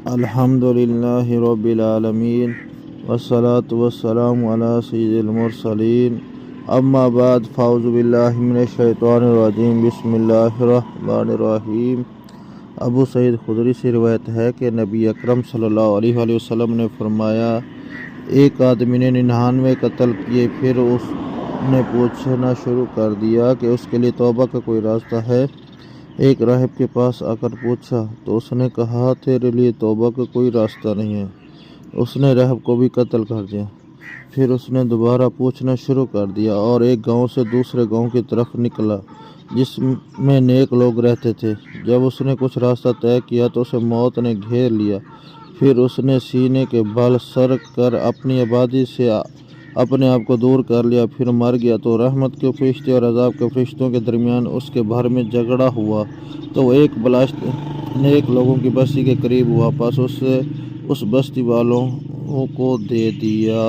الحمدللہ رب العالمین والصلاة والسلام علی سید المرسلین اما بعد فاعوذ باللہ من الشیطان الرجیم بسم اللہ الرحمن الرحیم۔ ابو سعید خدری سے روایت ہے کہ نبی اکرم صلی اللہ علیہ وآلہ وسلم نے فرمایا، ایک آدمی نے 99 قتل کیے، پھر اس نے پوچھنا شروع کر دیا کہ اس کے لیے توبہ کا کوئی راستہ ہے۔ ایک راہب کے پاس آ کر پوچھا تو اس نے کہا، تیرے لیے توبہ کا کوئی راستہ نہیں ہے۔ اس نے راہب کو بھی قتل کر دیا۔ پھر اس نے دوبارہ پوچھنا شروع کر دیا اور ایک گاؤں سے دوسرے گاؤں کی طرف نکلا جس میں نیک لوگ رہتے تھے۔ جب اس نے کچھ راستہ طے کیا تو اسے موت نے گھیر لیا۔ پھر اس نے سینے کے بل سر کر اپنی آبادی سے اپنے آپ کو دور کر لیا، پھر مر گیا تو رحمت کے فرشتے اور عذاب کے فرشتوں کے درمیان اس کے بارے میں جھگڑا ہوا تو وہ ایک بلاشت نیک لوگوں کی بستی کے قریب ہوا، پس اس بستی والوں کو دے دیا۔